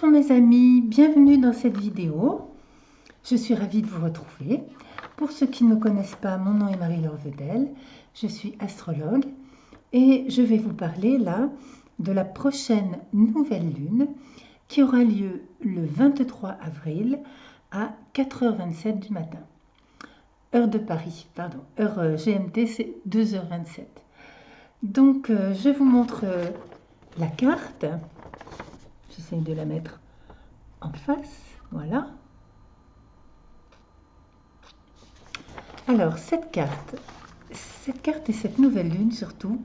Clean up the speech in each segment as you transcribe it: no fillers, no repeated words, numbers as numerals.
Bonjour mes amis, bienvenue dans cette vidéo. Je suis ravie de vous retrouver. Pour ceux qui ne me connaissent pas, mon nom est Marie-Laure Vedel, je suis astrologue et je vais vous parler là de la prochaine nouvelle lune qui aura lieu le 23 avril à 4h27 du matin. Heure de Paris, pardon, heure GMT c'est 2h27. Donc je vous montre la carte. J'essaie de la mettre en face, voilà. Alors cette carte et cette nouvelle lune surtout,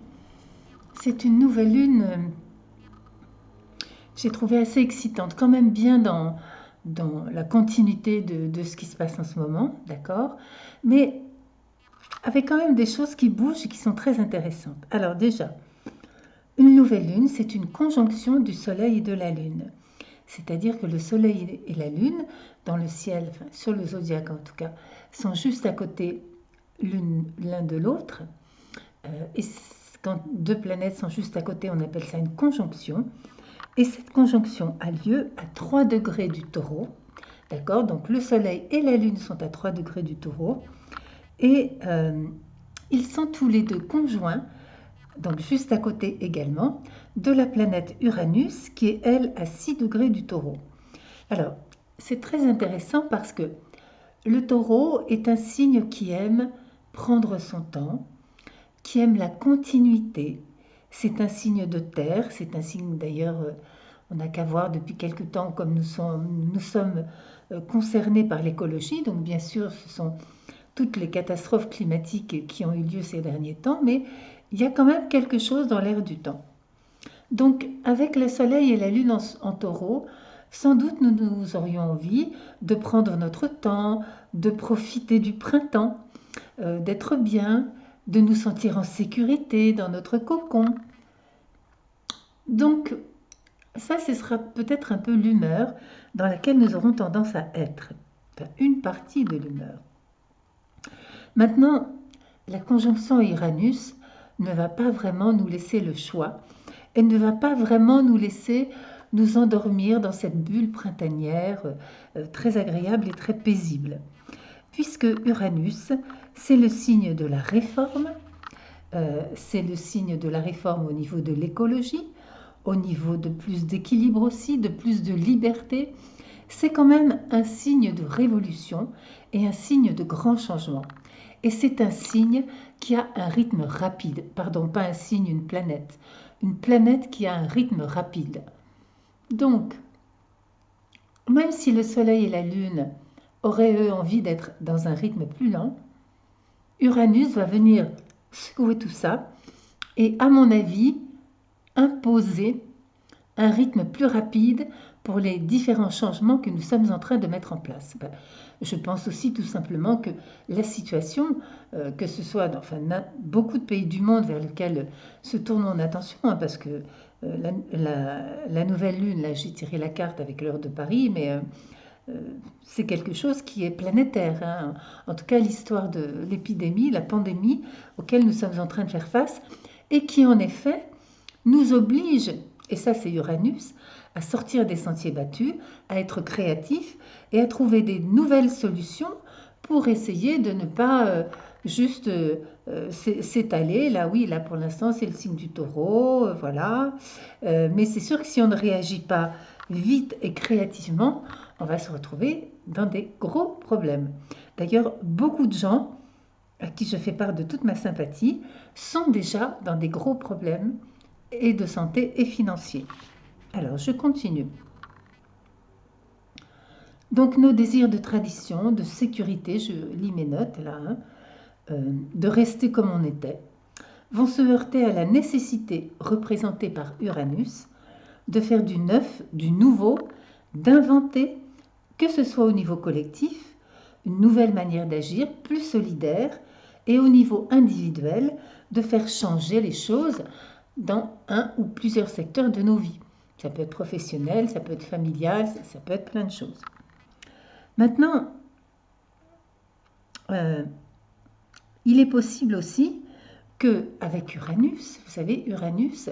c'est une nouvelle lune, j'ai trouvé assez excitante, quand même bien dans la continuité de ce qui se passe en ce moment, d'accord, mais avec quand même des choses qui bougent et qui sont très intéressantes. Alors déjà, une nouvelle lune, c'est une conjonction du soleil et de la lune. C'est-à-dire que le soleil et la lune, dans le ciel, enfin, sur le zodiaque en tout cas, sont juste à côté l'un de l'autre. Et quand deux planètes sont juste à côté, on appelle ça une conjonction. Et cette conjonction a lieu à 3 degrés du Taureau. D'accord? Donc le soleil et la lune sont à 3 degrés du Taureau. Et ils sont tous les deux conjoints, donc juste à côté également, de la planète Uranus, qui est, elle, à 6 degrés du Taureau. Alors, c'est très intéressant parce que le Taureau est un signe qui aime prendre son temps, qui aime la continuité. C'est un signe de terre, c'est un signe d'ailleurs, on n'a qu'à voir depuis quelque temps comme nous sommes concernés par l'écologie, donc bien sûr ce sont toutes les catastrophes climatiques qui ont eu lieu ces derniers temps, mais il y a quand même quelque chose dans l'air du temps. Donc, avec le soleil et la lune en taureau, sans doute nous aurions envie de prendre notre temps, de profiter du printemps, d'être bien, de nous sentir en sécurité dans notre cocon. Donc, ça, ce sera peut-être un peu l'humeur dans laquelle nous aurons tendance à être, enfin, une partie de l'humeur. Maintenant, la conjonction Uranus ne va pas vraiment nous laisser le choix. Elle ne va pas vraiment nous laisser nous endormir dans cette bulle printanière très agréable et très paisible. Puisque Uranus, c'est le signe de la réforme, c'est le signe de la réforme au niveau de l'écologie, au niveau de plus d'équilibre aussi, de plus de liberté. C'est quand même un signe de révolution et un signe de grand changement. Et c'est un signe qui a un rythme rapide. Pardon, pas un signe, une planète. Une planète qui a un rythme rapide. Donc, même si le Soleil et la Lune auraient, eux, envie d'être dans un rythme plus lent, Uranus va venir secouer tout ça et, à mon avis, imposer un rythme plus rapide pour les différents changements que nous sommes en train de mettre en place. Je pense aussi tout simplement que la situation, que ce soit dans beaucoup de pays du monde vers lesquels se tourne mon attention, parce que la nouvelle lune, là j'ai tiré la carte avec l'heure de Paris, mais c'est quelque chose qui est planétaire. Hein. En tout cas, l'histoire de l'épidémie, la pandémie auquel nous sommes en train de faire face, et qui en effet nous oblige, et ça c'est Uranus, à sortir des sentiers battus, à être créatif et à trouver des nouvelles solutions pour essayer de ne pas juste s'étaler. Là oui, là pour l'instant c'est le signe du taureau, voilà. Mais c'est sûr que si on ne réagit pas vite et créativement, on va se retrouver dans des gros problèmes. D'ailleurs, beaucoup de gens à qui je fais part de toute ma sympathie sont déjà dans des gros problèmes et de santé et financiers. Alors, je continue. Donc, nos désirs de tradition, de sécurité, je lis mes notes là, hein, de rester comme on était, vont se heurter à la nécessité représentée par Uranus de faire du neuf, du nouveau, d'inventer, que ce soit au niveau collectif, une nouvelle manière d'agir, plus solidaire, et au niveau individuel, de faire changer les choses dans un ou plusieurs secteurs de nos vies. Ça peut être professionnel, ça peut être familial, ça peut être plein de choses. Maintenant, il est possible aussi qu'avec Uranus, vous savez, Uranus,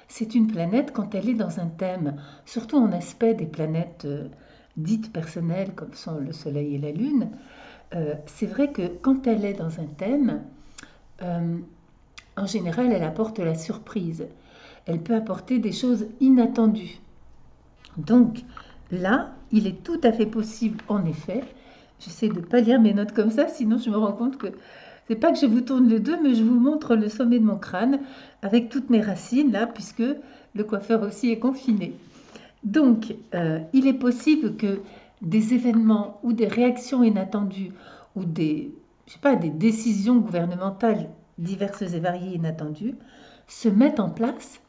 c'est une planète quand elle est dans un thème, surtout en aspect des planètes dites personnelles comme sont le Soleil et la Lune. C'est vrai que quand elle est dans un thème, en général, elle apporte la surprise. Elle peut apporter des choses inattendues. Donc là, il est tout à fait possible, en effet, j'essaie de ne pas lire mes notes comme ça, sinon je me rends compte que c'est pas que je vous tourne le dos, mais je vous montre le sommet de mon crâne avec toutes mes racines là, puisque le coiffeur aussi est confiné. Donc, il est possible que des événements ou des réactions inattendues ou des, je sais pas, des décisions gouvernementales diverses et variées inattendues se mettent en place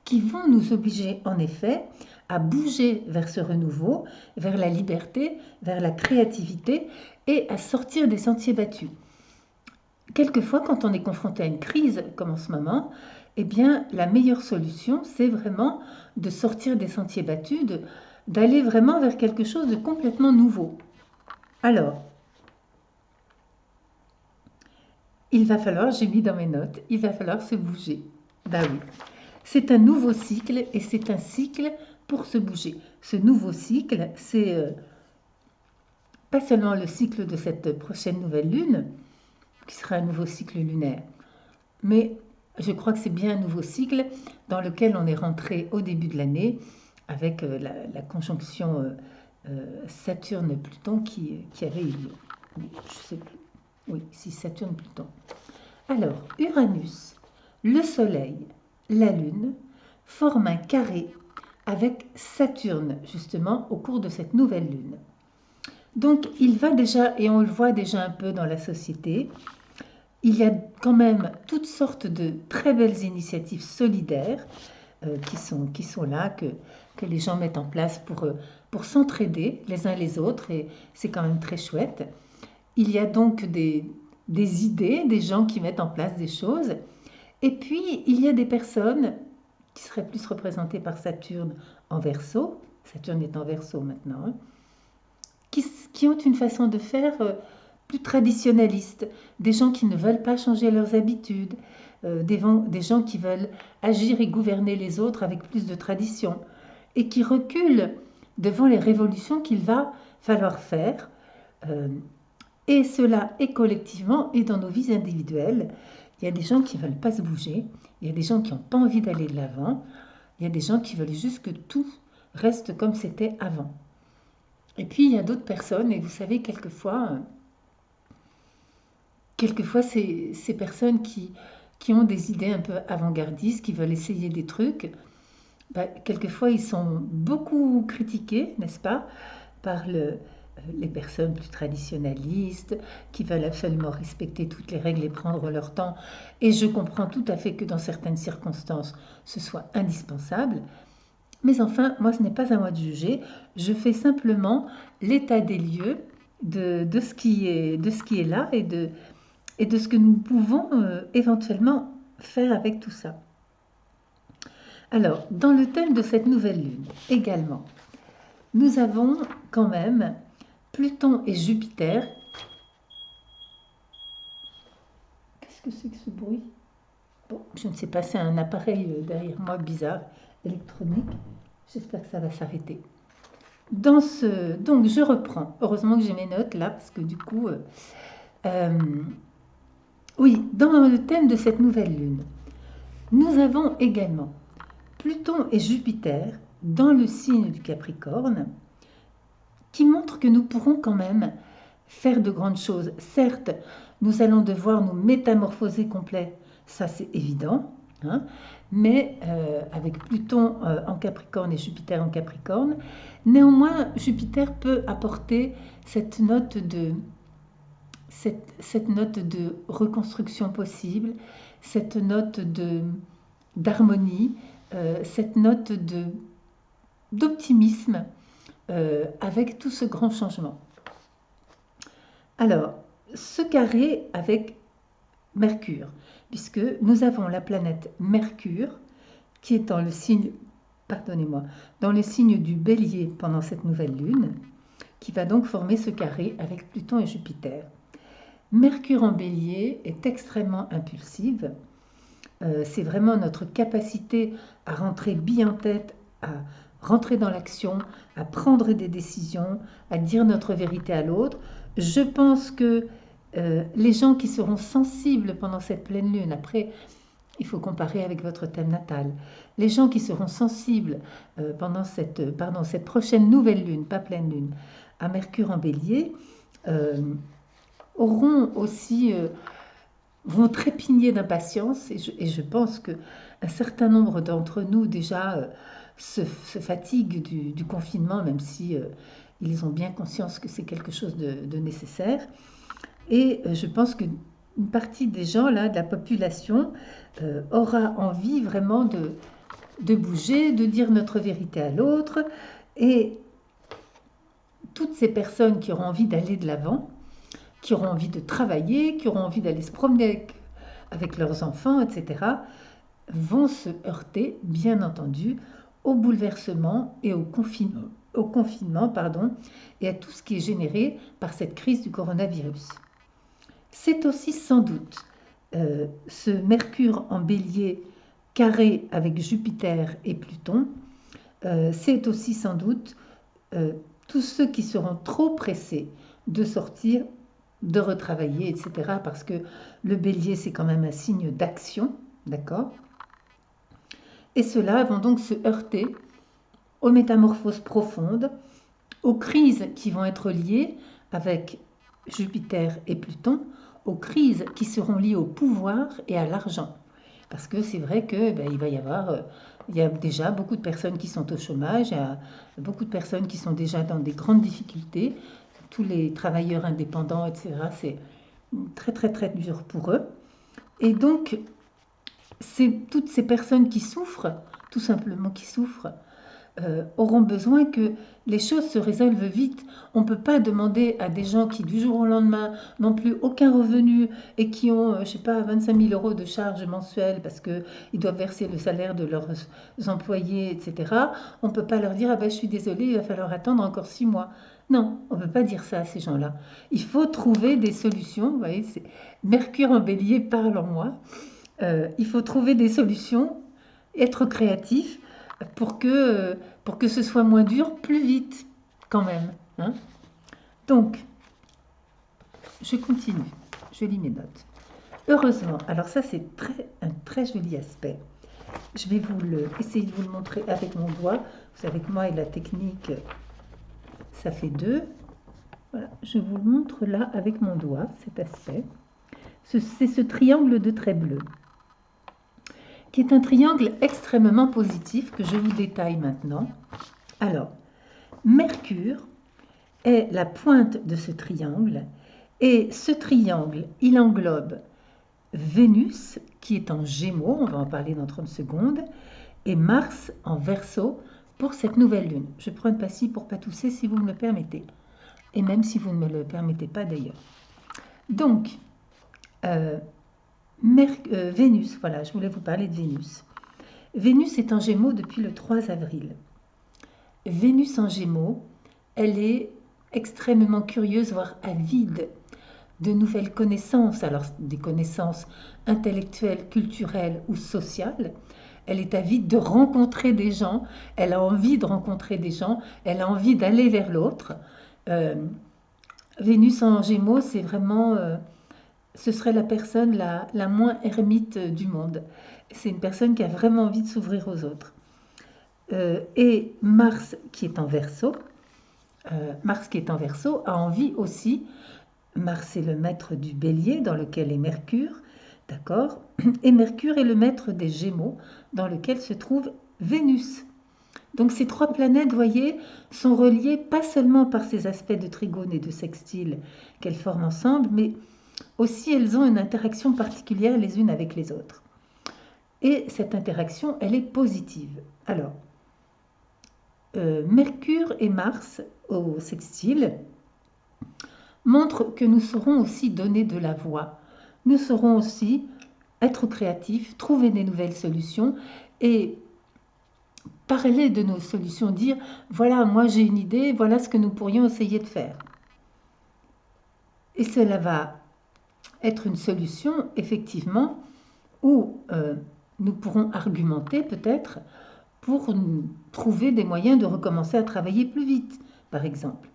qui vont nous obliger en effet à bouger vers ce renouveau, vers la liberté, vers la créativité et à sortir des sentiers battus. Quelquefois, quand on est confronté à une crise comme en ce moment, eh bien, la meilleure solution, c'est vraiment de sortir des sentiers battus, d'aller vraiment vers quelque chose de complètement nouveau. Alors, il va falloir, j'ai mis dans mes notes, il va falloir se bouger. Ben oui, c'est un nouveau cycle et c'est un cycle pour se bouger. Ce nouveau cycle, c'est pas seulement le cycle de cette prochaine nouvelle lune, qui sera un nouveau cycle lunaire, mais je crois que c'est bien un nouveau cycle dans lequel on est rentré au début de l'année avec la conjonction Saturne-Pluton qui avait eu lieu. Je ne sais plus. Oui, si Saturne-Pluton. Alors, Uranus, le Soleil, la Lune forment un carré avec Saturne, justement, au cours de cette nouvelle Lune. Donc, il va déjà, et on le voit déjà un peu dans la société, il y a quand même toutes sortes de très belles initiatives solidaires qui sont là, que les gens mettent en place pour s'entraider les uns les autres, et c'est quand même très chouette. Il y a donc des idées, des gens qui mettent en place des choses, et puis il y a des personnes qui seraient plus représentées par Saturne en Verseau, Saturne est en Verseau maintenant, hein, qui ont une façon de faire plus traditionnaliste, des gens qui ne veulent pas changer leurs habitudes, des gens qui veulent agir et gouverner les autres avec plus de tradition, et qui reculent devant les révolutions qu'il va falloir faire, et cela est collectivement et dans nos vies individuelles. Il y a des gens qui ne veulent pas se bouger, il y a des gens qui n'ont pas envie d'aller de l'avant, il y a des gens qui veulent juste que tout reste comme c'était avant. Et puis il y a d'autres personnes, et vous savez, quelquefois ces personnes qui ont des idées un peu avant-gardistes, qui veulent essayer des trucs, quelquefois ils sont beaucoup critiqués, n'est-ce pas, par les personnes plus traditionnalistes, qui veulent absolument respecter toutes les règles et prendre leur temps. Et je comprends tout à fait que dans certaines circonstances, ce soit indispensable. Mais enfin, moi, ce n'est pas à moi de juger. Je fais simplement l'état des lieux de ce qui est là et de ce que nous pouvons éventuellement faire avec tout ça. Alors, dans le thème de cette nouvelle lune, également, nous avons quand même Pluton et Jupiter. Qu'est-ce que c'est que ce bruit? Bon, je ne sais pas, c'est un appareil derrière moi bizarre, électronique. J'espère que ça va s'arrêter. Donc, je reprends. Heureusement que j'ai mes notes là, parce que du coup... oui, dans le thème de cette nouvelle lune, nous avons également Pluton et Jupiter dans le signe du Capricorne, qui montre que nous pourrons quand même faire de grandes choses. Certes, nous allons devoir nous métamorphoser complet, ça c'est évident, hein, mais avec Pluton en Capricorne et Jupiter en Capricorne, néanmoins Jupiter peut apporter cette note de reconstruction possible, cette note d'harmonie, cette note d'optimisme, avec tout ce grand changement. Alors, ce carré avec Mercure, puisque nous avons la planète Mercure qui est dans le signe, dans le signe du Bélier pendant cette nouvelle lune, qui va donc former ce carré avec Pluton et Jupiter. Mercure en Bélier est extrêmement impulsive, c'est vraiment notre capacité à rentrer bien en tête, à rentrer dans l'action, à prendre des décisions, à dire notre vérité à l'autre. Je pense que les gens qui seront sensibles pendant cette pleine lune, après, il faut comparer avec votre thème natal, les gens qui seront sensibles pendant cette prochaine nouvelle lune, pas pleine lune, à Mercure en Bélier, auront aussi vont trépigner d'impatience et je pense qu'un certain nombre d'entre nous déjà se fatiguent du confinement, même si ils ont bien conscience que c'est quelque chose de nécessaire. Et je pense qu'une partie des gens, là, de la population, aura envie vraiment de bouger, de dire notre vérité à l'autre. Et toutes ces personnes qui auront envie d'aller de l'avant, qui auront envie de travailler, qui auront envie d'aller se promener avec leurs enfants, etc., vont se heurter, bien entendu, au bouleversement et au confinement, pardon, et à tout ce qui est généré par cette crise du coronavirus. C'est aussi sans doute ce Mercure en Bélier carré avec Jupiter et Pluton, c'est aussi sans doute tous ceux qui seront trop pressés de sortir, de retravailler, etc. Parce que le Bélier, c'est quand même un signe d'action, d'accord? Et ceux-là vont donc se heurter aux métamorphoses profondes, aux crises qui vont être liées avec Jupiter et Pluton, aux crises qui seront liées au pouvoir et à l'argent. Parce que c'est vrai que il y a déjà beaucoup de personnes qui sont au chômage, il y a beaucoup de personnes qui sont déjà dans des grandes difficultés, tous les travailleurs indépendants, etc. C'est très très très dur pour eux. Et donc, c'est toutes ces personnes qui souffrent, tout simplement qui souffrent, auront besoin que les choses se résolvent vite. On ne peut pas demander à des gens qui, du jour au lendemain, n'ont plus aucun revenu et qui ont, je ne sais pas, 25 000 euros de charges mensuelles parce qu'ils doivent verser le salaire de leurs employés, etc. On ne peut pas leur dire, ah ben, je suis désolée, il va falloir attendre encore 6 mois. Non, on ne peut pas dire ça à ces gens-là. Il faut trouver des solutions. Vous voyez, Mercure en Bélier parle en moi. Il faut trouver des solutions, être créatif pour que ce soit moins dur plus vite quand même. Hein. Donc, je continue, je lis mes notes. Heureusement, alors ça c'est un très joli aspect. Je vais essayer de vous le montrer avec mon doigt. Vous savez que moi et la technique, ça fait 2. Voilà, je vous le montre là avec mon doigt, cet aspect. C'est ce triangle de traits bleus, qui est un triangle extrêmement positif que je vous détaille maintenant. Alors, Mercure est la pointe de ce triangle et ce triangle, il englobe Vénus qui est en Gémeaux, on va en parler dans 30 secondes, et Mars en Verseau pour cette nouvelle lune. Je prends une pastille pour pas tousser si vous me le permettez, et même si vous ne me le permettez pas d'ailleurs. Donc, Vénus, voilà, je voulais vous parler de Vénus. Vénus est en Gémeaux depuis le 3 avril. Vénus en Gémeaux, elle est extrêmement curieuse, voire avide de nouvelles connaissances, alors des connaissances intellectuelles, culturelles ou sociales. Elle est avide de rencontrer des gens, elle a envie de rencontrer des gens, elle a envie d'aller vers l'autre. Vénus en Gémeaux, c'est vraiment, ce serait la personne la moins ermite du monde. C'est une personne qui a vraiment envie de s'ouvrir aux autres. Et Mars qui est en Verseau, a envie aussi. Mars est le maître du Bélier dans lequel est Mercure, d'accord. Et Mercure est le maître des Gémeaux dans lequel se trouve Vénus. Donc ces 3 planètes, vous voyez, sont reliées pas seulement par ces aspects de trigone et de sextile qu'elles forment ensemble, mais aussi elles ont une interaction particulière les unes avec les autres. Et cette interaction, elle est positive. Alors, Mercure et Mars au sextile montrent que nous saurons aussi donner de la voix. Nous saurons aussi être créatifs, trouver des nouvelles solutions et parler de nos solutions, dire voilà, moi j'ai une idée, voilà ce que nous pourrions essayer de faire. Et cela va être une solution, effectivement, où nous pourrons argumenter peut-être pour trouver des moyens de recommencer à travailler plus vite, par exemple.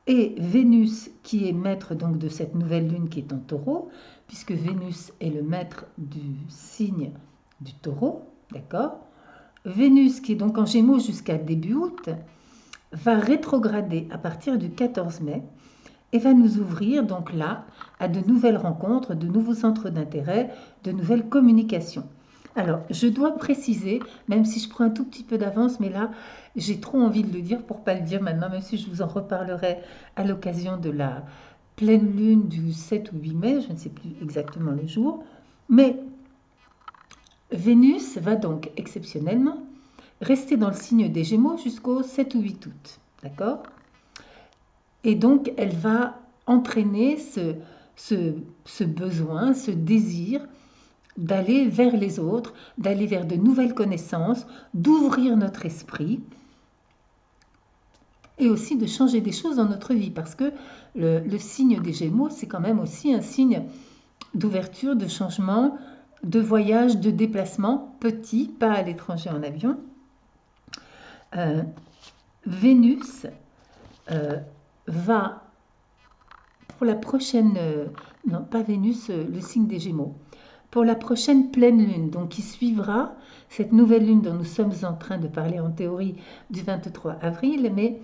Et Vénus, qui est maître donc de cette nouvelle lune qui est en Taureau, puisque Vénus est le maître du signe du Taureau, d'accord? Vénus, qui est donc en Gémeaux jusqu'à début août, va rétrograder à partir du 14 mai et va nous ouvrir donc là à de nouvelles rencontres, de nouveaux centres d'intérêt, de nouvelles communications. Alors, je dois préciser, même si je prends un tout petit peu d'avance, mais là, j'ai trop envie de le dire pour ne pas le dire maintenant, même si je vous en reparlerai à l'occasion de la pleine lune du 7 ou 8 mai, je ne sais plus exactement le jour, mais Vénus va donc exceptionnellement rester dans le signe des Gémeaux jusqu'au 7 ou 8 août, d'accord? Et donc, elle va entraîner ce besoin, ce désir d'aller vers les autres, d'aller vers de nouvelles connaissances, d'ouvrir notre esprit et aussi de changer des choses dans notre vie parce que le signe des Gémeaux, c'est quand même aussi un signe d'ouverture, de changement, de voyage, de déplacement, petit, pas à l'étranger en avion. Vénus va, pour la prochaine, non pas Vénus, le signe des Gémeaux, pour la prochaine pleine lune, donc qui suivra cette nouvelle lune dont nous sommes en train de parler en théorie du 23 avril, mais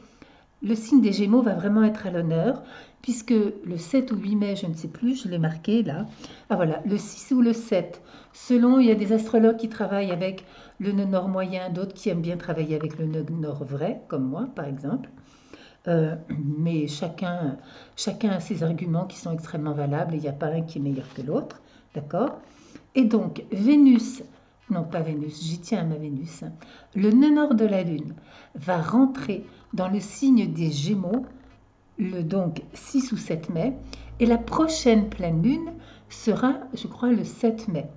le signe des Gémeaux va vraiment être à l'honneur, puisque le 7 ou 8 mai, je ne sais plus, je l'ai marqué là, ah voilà, le 6 ou le 7, selon, il y a des astrologues qui travaillent avec le nœud nord moyen, d'autres qui aiment bien travailler avec le nœud nord vrai, comme moi par exemple, mais chacun a ses arguments qui sont extrêmement valables, et il n'y a pas un qui est meilleur que l'autre, d'accord? Et donc, Vénus, non pas Vénus, j'y tiens à ma Vénus, le nœud nord de la Lune va rentrer dans le signe des Gémeaux, le donc 6 ou 7 mai, et la prochaine pleine Lune sera, je crois, le 7 mai,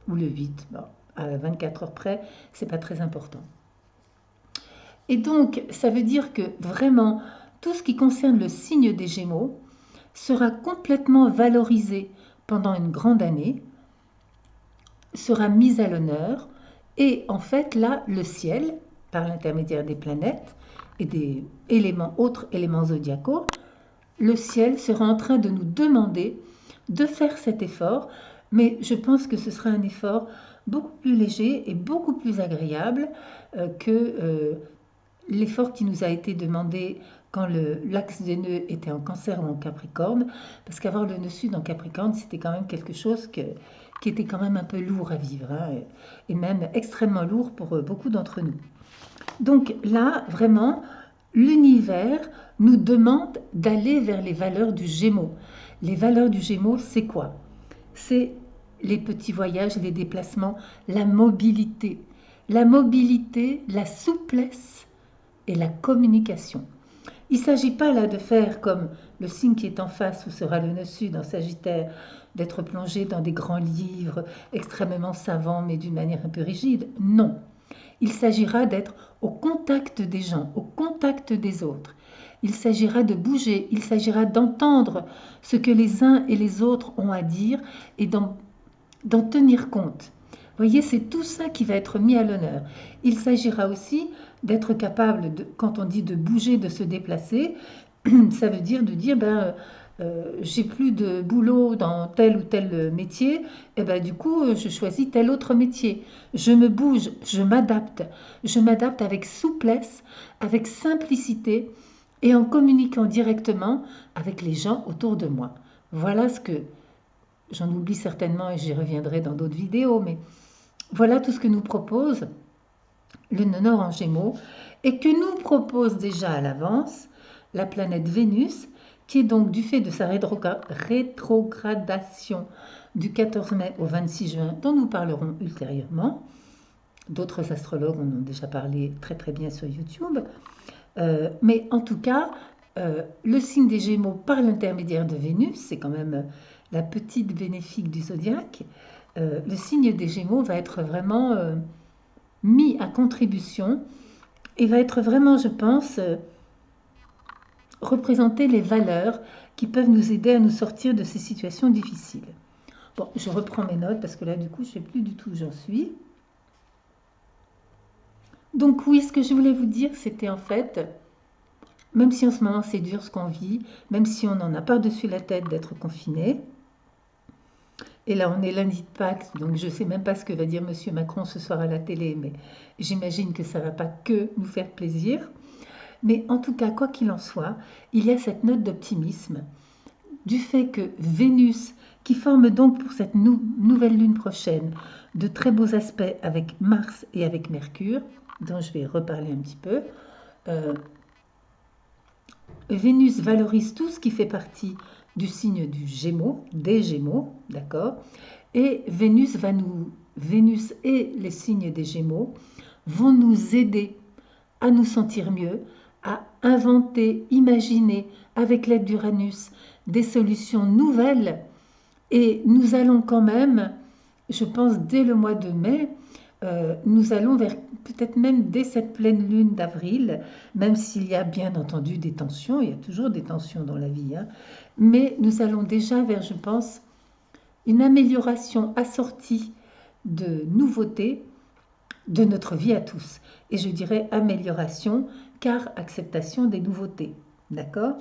ou le 8, bon, à 24 heures près, c'est pas très important. Et donc, ça veut dire que vraiment, tout ce qui concerne le signe des Gémeaux sera complètement valorisé pendant une grande année, sera mise à l'honneur, et en fait là le ciel, par l'intermédiaire des planètes et des autres éléments zodiacaux, le ciel sera en train de nous demander de faire cet effort, mais je pense que ce sera un effort beaucoup plus léger et beaucoup plus agréable que l'effort qui nous a été demandé quand l'axe des nœuds était en Cancer ou en Capricorne, parce qu'avoir le nœud sud en Capricorne, c'était quand même quelque chose qui était quand même un peu lourd à vivre, hein, et même extrêmement lourd pour beaucoup d'entre nous. Donc là, vraiment, l'univers nous demande d'aller vers les valeurs du Gémeaux. Les valeurs du Gémeaux, c'est quoi? C'est les petits voyages, les déplacements, la mobilité. La mobilité, la souplesse et la communication. Il ne s'agit pas là de faire comme le signe qui est en face, où sera le nœud sud en Sagittaire, d'être plongé dans des grands livres extrêmement savants, mais d'une manière un peu rigide. Non. Il s'agira d'être au contact des gens, au contact des autres. Il s'agira de bouger, il s'agira d'entendre ce que les uns et les autres ont à dire et d'en tenir compte. Vous voyez, c'est tout ça qui va être mis à l'honneur. Il s'agira aussi d'être capable, quand on dit de bouger, de se déplacer, ça veut dire de dire, j'ai plus de boulot dans tel ou tel métier, et du coup, je choisis tel autre métier. Je me bouge, je m'adapte avec souplesse, avec simplicité, et en communiquant directement avec les gens autour de moi. Voilà ce que, j'en oublie certainement et j'y reviendrai dans d'autres vidéos, mais voilà tout ce que nous propose le nœud nord en Gémeaux et que nous propose déjà à l'avance la planète Vénus, qui est donc du fait de sa rétrogradation du 14 mai au 26 juin, dont nous parlerons ultérieurement. D'autres astrologues en ont déjà parlé très très bien sur YouTube. Mais en tout cas, le signe des Gémeaux par l'intermédiaire de Vénus, c'est quand même la petite bénéfique du zodiaque, le signe des Gémeaux va être vraiment mis à contribution et va être vraiment, je pense, représenter les valeurs qui peuvent nous aider à nous sortir de ces situations difficiles. Bon, je reprends mes notes parce que là, du coup, je ne sais plus du tout où j'en suis. Donc oui, ce que je voulais vous dire, c'était en fait, même si en ce moment c'est dur ce qu'on vit, même si on n'en a pas dessus la tête d'être confiné, et là on est lundi de Pâques, donc je ne sais même pas ce que va dire Monsieur Macron ce soir à la télé, mais j'imagine que ça ne va pas que nous faire plaisir. Mais en tout cas, quoi qu'il en soit, il y a cette note d'optimisme du fait que Vénus, qui forme donc pour cette nouvelle lune prochaine de très beaux aspects avec Mars et avec Mercure, dont je vais reparler un petit peu, euh, Vénus valorise tout ce qui fait partie du signe du Gémeaux, des Gémeaux, d'accord. Et Vénus et les signes des Gémeaux vont nous aider à nous sentir mieux, à inventer, imaginer avec l'aide d'Uranus des solutions nouvelles. Et nous allons quand même, je pense dès le mois de mai, nous allons vers peut-être même dès cette pleine lune d'avril, même s'il y a bien entendu des tensions, il y a toujours des tensions dans la vie, hein, mais nous allons déjà vers, je pense, une amélioration assortie de nouveautés de notre vie à tous. Et je dirais amélioration, car acceptation des nouveautés. D'accord?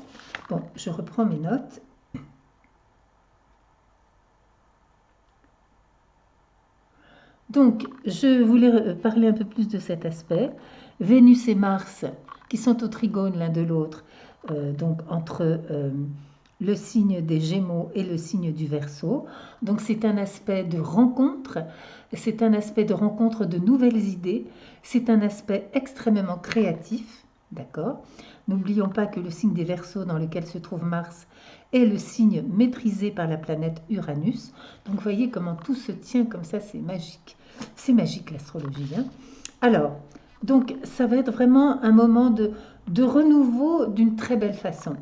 Bon, je reprends mes notes. Donc, je voulais parler un peu plus de cet aspect. Vénus et Mars, qui sont au trigone l'un de l'autre, donc entre le signe des Gémeaux et le signe du Verseau. Donc, c'est un aspect de rencontre, c'est un aspect de rencontre de nouvelles idées, c'est un aspect extrêmement créatif, d'accord? N'oublions pas que le signe des Verseaux dans lequel se trouve Mars est le signe maîtrisé par la planète Uranus. Donc, vous voyez comment tout se tient comme ça, c'est magique. C'est magique l'astrologie. Hein. Alors, donc ça va être vraiment un moment de renouveau d'une très belle façon.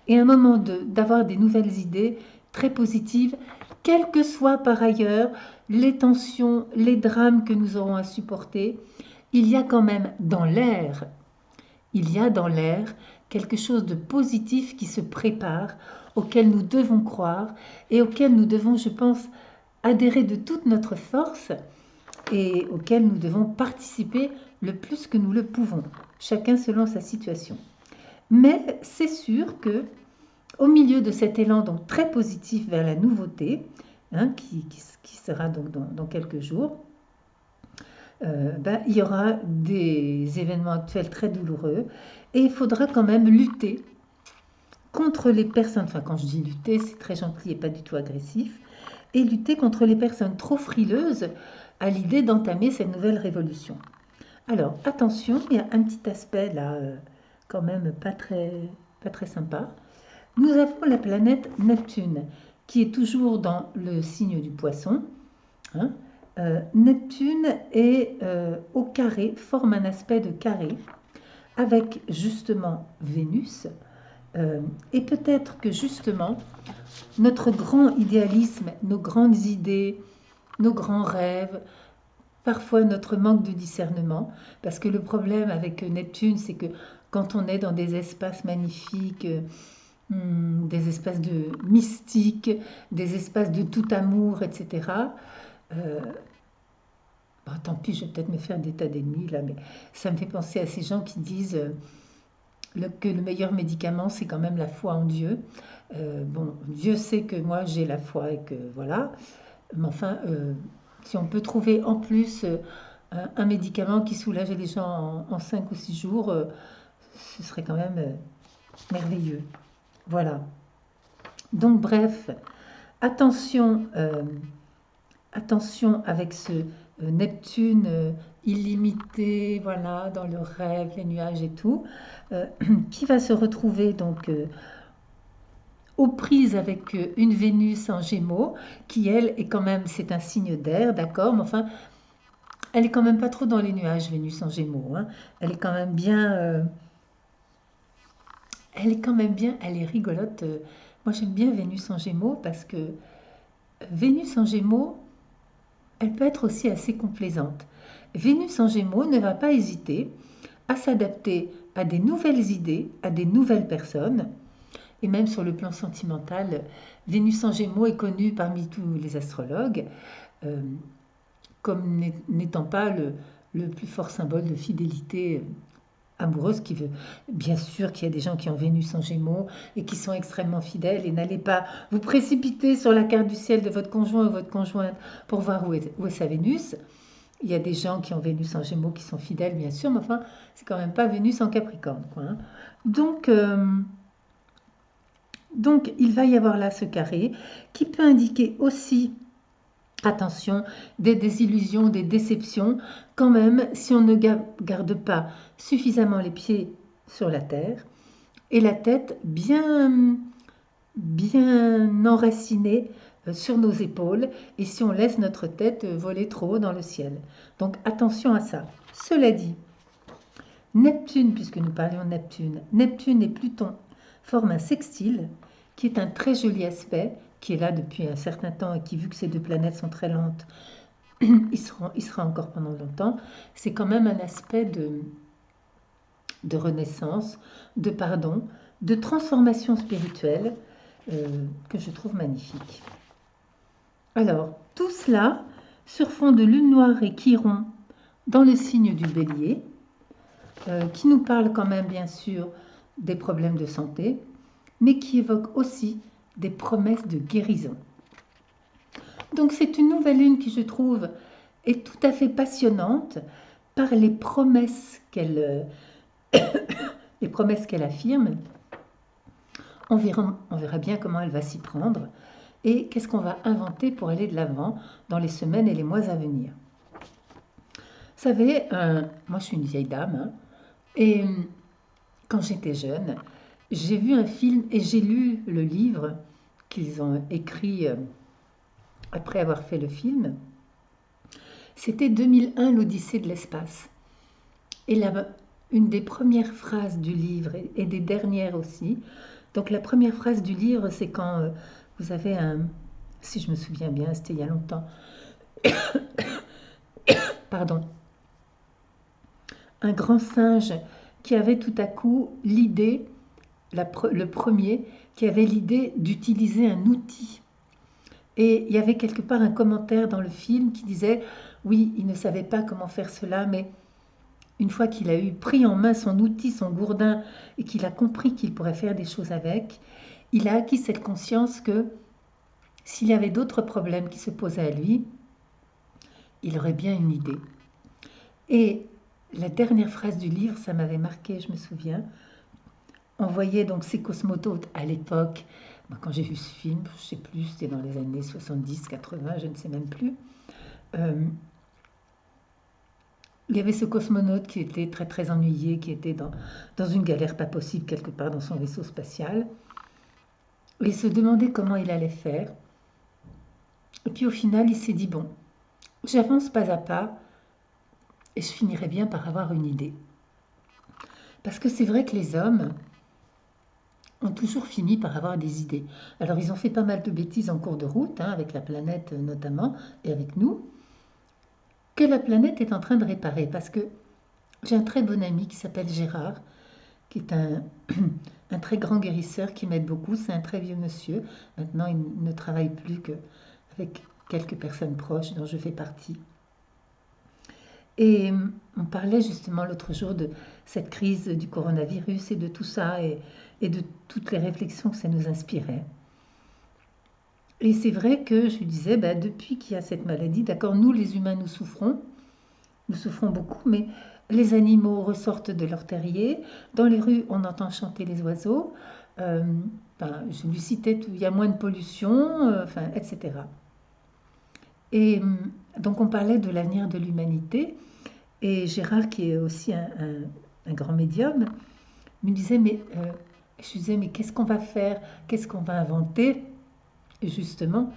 Et un moment d'avoir des nouvelles idées très positives, quelles que soient par ailleurs les tensions, les drames que nous aurons à supporter. Il y a quand même dans l'air, il y a dans l'air quelque chose de positif qui se prépare, auquel nous devons croire et auquel nous devons, je pense, adhérer de toute notre force et auquel nous devons participer le plus que nous le pouvons, chacun selon sa situation. Mais c'est sûr que au milieu de cet élan donc très positif vers la nouveauté, hein, qui sera donc dans quelques jours, il y aura des événements actuels très douloureux et il faudra quand même lutter contre les personnes, enfin quand je dis lutter, c'est très gentil et pas du tout agressif, et lutter contre les personnes trop frileuses à l'idée d'entamer cette nouvelle révolution. Alors, attention, il y a un petit aspect là, quand même pas très sympa. Nous avons la planète Neptune, qui est toujours dans le signe du Poisson. Hein. Neptune est au carré, forme un aspect de carré, avec justement Vénus. Et peut-être que justement, notre grand idéalisme, nos grandes idées, nos grands rêves, parfois notre manque de discernement, parce que le problème avec Neptune, c'est que quand on est dans des espaces magnifiques, des espaces de mystique, des espaces de tout amour, etc., bon, tant pis, je vais peut-être me faire des tas d'ennemis là, mais ça me fait penser à ces gens qui disent que le meilleur médicament, c'est quand même la foi en Dieu. Bon, Dieu sait que moi j'ai la foi et que voilà, mais enfin, si on peut trouver en plus un médicament qui soulage les gens en 5 ou 6 jours, ce serait quand même merveilleux. Voilà. Donc bref, attention, attention avec ce Neptune illimité, voilà, dans le rêve, les nuages et tout, qui va se retrouver donc aux prises avec une Vénus en Gémeaux, qui elle est quand même, c'est un signe d'air, d'accord, mais enfin, elle est quand même pas trop dans les nuages, Vénus en Gémeaux. Hein. Elle est quand même bien, elle est rigolote. Moi j'aime bien Vénus en Gémeaux parce que Vénus en Gémeaux, elle peut être aussi assez complaisante. Vénus en Gémeaux ne va pas hésiter à s'adapter à des nouvelles idées, à des nouvelles personnes, Et même sur le plan sentimental, Vénus en Gémeaux est connue parmi tous les astrologues euh, comme n'étant pas le plus fort symbole de fidélité amoureuse, qui veut bien sûr qu'il y a des gens qui ont Vénus en Gémeaux et qui sont extrêmement fidèles, et n'allez pas vous précipiter sur la carte du ciel de votre conjoint ou votre conjointe pour voir où est sa Vénus. Il y a des gens qui ont Vénus en Gémeaux qui sont fidèles, bien sûr, mais enfin, c'est quand même pas Vénus en Capricorne, quoi, hein. Donc, il va y avoir là ce carré qui peut indiquer aussi, attention, des désillusions, des déceptions, quand même, si on ne garde pas suffisamment les pieds sur la terre et la tête bien enracinée sur nos épaules, et si on laisse notre tête voler trop haut dans le ciel. Donc attention à ça. Cela dit, Neptune, puisque nous parlions de Neptune, Neptune et Pluton forment un sextile qui est un très joli aspect, qui est là depuis un certain temps et qui, vu que ces deux planètes sont très lentes, il sera encore pendant longtemps. C'est quand même un aspect de renaissance, de pardon, de transformation spirituelle que je trouve magnifique. Alors, tout cela sur fond de lune noire et Chiron dans le signe du Bélier, qui nous parle quand même bien sûr des problèmes de santé, mais qui évoque aussi des promesses de guérison. Donc c'est une nouvelle lune qui, je trouve, est tout à fait passionnante par les promesses qu'elle affirme. On verra bien comment elle va s'y prendre et qu'est-ce qu'on va inventer pour aller de l'avant dans les semaines et les mois à venir. Vous savez, moi je suis une vieille dame, hein, et quand j'étais jeune, j'ai vu un film et j'ai lu le livre qu'ils ont écrit après avoir fait le film. C'était 2001, l'Odyssée de l'espace. Et là, une des premières phrases du livre, et des dernières aussi, donc la première phrase du livre, c'est quand vous avez si je me souviens bien, c'était il y a longtemps, pardon, un grand singe qui avait tout à coup l'idée, le premier, qui avait l'idée d'utiliser un outil. Et il y avait quelque part un commentaire dans le film qui disait, oui, il ne savait pas comment faire cela, mais une fois qu'il a pris en main son outil, son gourdin, et qu'il a compris qu'il pourrait faire des choses avec, il a acquis cette conscience que s'il y avait d'autres problèmes qui se posaient à lui, il aurait bien une idée. Et la dernière phrase du livre, ça m'avait marqué, je me souviens. On voyait donc ces cosmonautes à l'époque, quand j'ai vu ce film, je ne sais plus, c'était dans les années 70, 80, je ne sais même plus. Il y avait ce cosmonaute qui était très très ennuyé, qui était dans une galère pas possible quelque part dans son vaisseau spatial. Et il se demandait comment il allait faire. Et puis au final, il s'est dit, bon, j'avance pas à pas et je finirai bien par avoir une idée. Parce que c'est vrai que les hommes ont toujours fini par avoir des idées. Alors ils ont fait pas mal de bêtises en cours de route, hein, avec la planète notamment, et avec nous, que la planète est en train de réparer. Parce que j'ai un très bon ami qui s'appelle Gérard, qui est un très grand guérisseur qui m'aide beaucoup. C'est un très vieux monsieur. Maintenant, il ne travaille plus qu'avec quelques personnes proches dont je fais partie. Et on parlait justement l'autre jour de cette crise du coronavirus et de tout ça et de toutes les réflexions que ça nous inspirait. Et c'est vrai que je lui disais, depuis qu'il y a cette maladie, d'accord, nous les humains nous souffrons beaucoup, mais les animaux ressortent de leur terrier, dans les rues on entend chanter les oiseaux, je lui citais, il y a moins de pollution, etc. Et donc on parlait de l'avenir de l'humanité, et Gérard, qui est aussi un grand médium, me disait, je lui disais, mais qu'est-ce qu'on va faire, qu'est-ce qu'on va inventer, justement,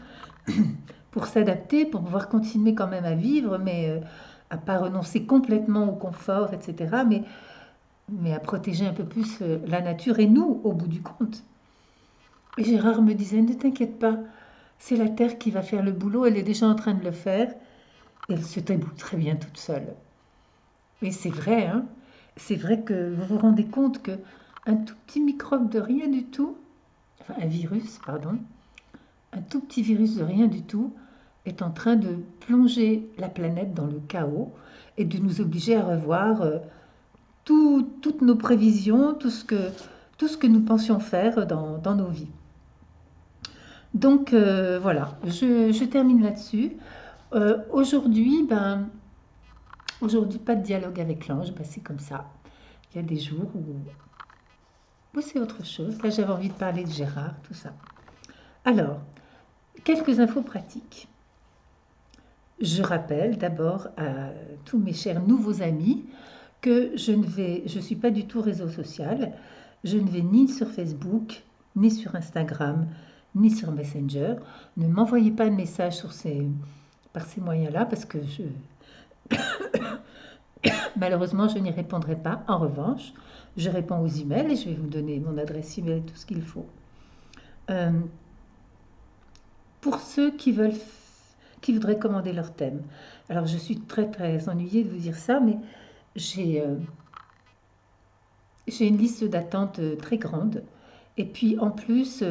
pour s'adapter, pour pouvoir continuer quand même à vivre, mais à pas renoncer complètement au confort, etc., mais à protéger un peu plus la nature et nous, au bout du compte. Et Gérard me disait, ne t'inquiète pas, c'est la Terre qui va faire le boulot, elle est déjà en train de le faire, et elle se débrouille très bien toute seule. Et c'est vrai, c'est vrai que vous vous rendez compte qu'un tout petit microbe de rien du tout enfin un virus, pardon, un tout petit virus de rien du tout, est en train de plonger la planète dans le chaos et de nous obliger à revoir toutes nos prévisions, tout ce que nous pensions faire dans nos vies. Donc voilà, je termine là-dessus. Aujourd'hui, aujourd'hui, pas de dialogue avec l'ange, c'est comme ça. Il y a des jours où c'est autre chose. Là, j'avais envie de parler de Gérard, tout ça. Alors, quelques infos pratiques. Je rappelle d'abord à tous mes chers nouveaux amis que je suis pas du tout réseau social. Je ne vais ni sur Facebook, ni sur Instagram, ni sur Messenger. Ne m'envoyez pas de messages par ces moyens-là parce que malheureusement, je n'y répondrai pas. En revanche, je réponds aux emails et je vais vous donner mon adresse email et tout ce qu'il faut. Pour ceux qui voudraient commander leur thème. Alors, je suis très très ennuyée de vous dire ça, mais j'ai une liste d'attente très grande. Et puis, en plus,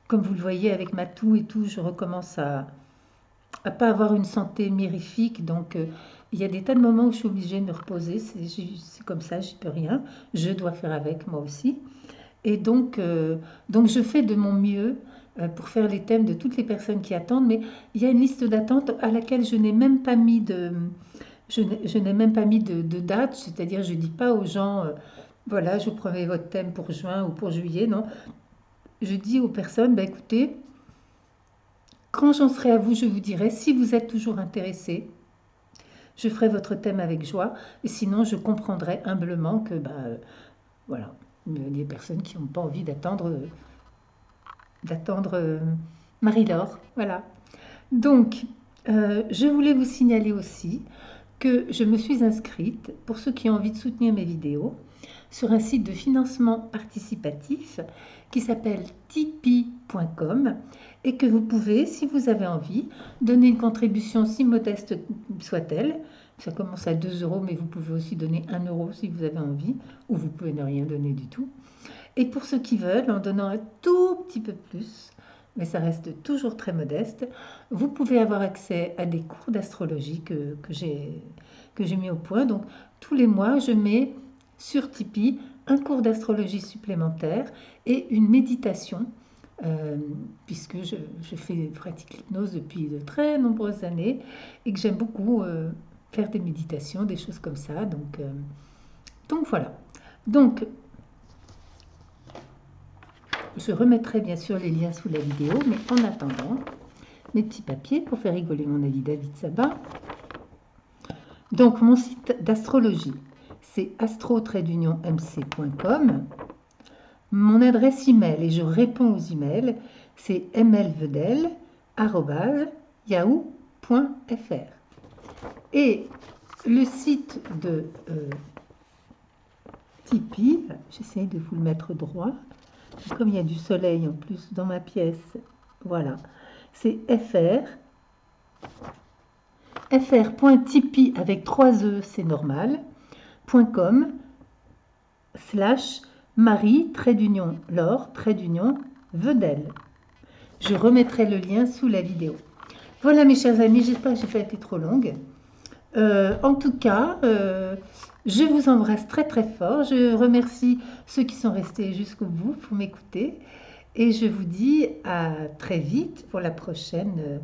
comme vous le voyez avec ma toux et tout, je recommence à pas avoir une santé mirifique. Donc, il y a des tas de moments où je suis obligée de me reposer. C'est comme ça, j'y peux rien. Je dois faire avec, moi aussi. Et donc je fais de mon mieux pour faire les thèmes de toutes les personnes qui attendent. Mais il y a une liste d'attente à laquelle je n'ai même pas mis je n'ai même pas mis de date. C'est-à-dire, je ne dis pas aux gens, voilà, je vous promets votre thème pour juin ou pour juillet. Non, je dis aux personnes, écoutez, quand j'en serai à vous, je vous dirai. Si vous êtes toujours intéressés, je ferai votre thème avec joie. Et sinon, je comprendrai humblement que, voilà, il y a des personnes qui n'ont pas envie d'attendre Marie-Laure. Voilà. Donc, je voulais vous signaler aussi que je me suis inscrite, pour ceux qui ont envie de soutenir mes vidéos, sur un site de financement participatif qui s'appelle tipeee.com et que vous pouvez, si vous avez envie, donner une contribution si modeste soit-elle. Ça commence à 2 €, mais vous pouvez aussi donner 1 € si vous avez envie, ou vous pouvez ne rien donner du tout. Et pour ceux qui veulent, en donnant un tout petit peu plus, mais ça reste toujours très modeste, vous pouvez avoir accès à des cours d'astrologie que j'ai mis au point. Donc tous les mois, je mets sur Tipeee un cours d'astrologie supplémentaire et une méditation, puisque je pratique l'hypnose depuis de très nombreuses années et que j'aime beaucoup faire des méditations, des choses comme ça. Donc voilà. Donc, je remettrai bien sûr les liens sous la vidéo, mais en attendant, mes petits papiers pour faire rigoler mon ami David Sabat. Donc, mon site d'astrologie, c'est astro-mc.com. Mon adresse email, et je réponds aux emails, c'est mlvedel@yahoo.fr. Et le site de Tipeee, j'essaie de vous le mettre droit, comme il y a du soleil en plus dans ma pièce, voilà, c'est fr.tipeee avec 3 E, c'est normal, .com /Marie-Laure-Vedel. Je remettrai le lien sous la vidéo. Voilà mes chers amis, j'espère que je n'ai pas été trop longue. En tout cas, je vous embrasse très très fort. Je remercie ceux qui sont restés jusqu'au bout pour m'écouter. Et je vous dis à très vite pour la prochaine,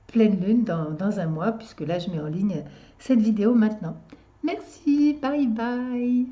pleine lune dans un mois, puisque là je mets en ligne cette vidéo maintenant. Merci, bye bye.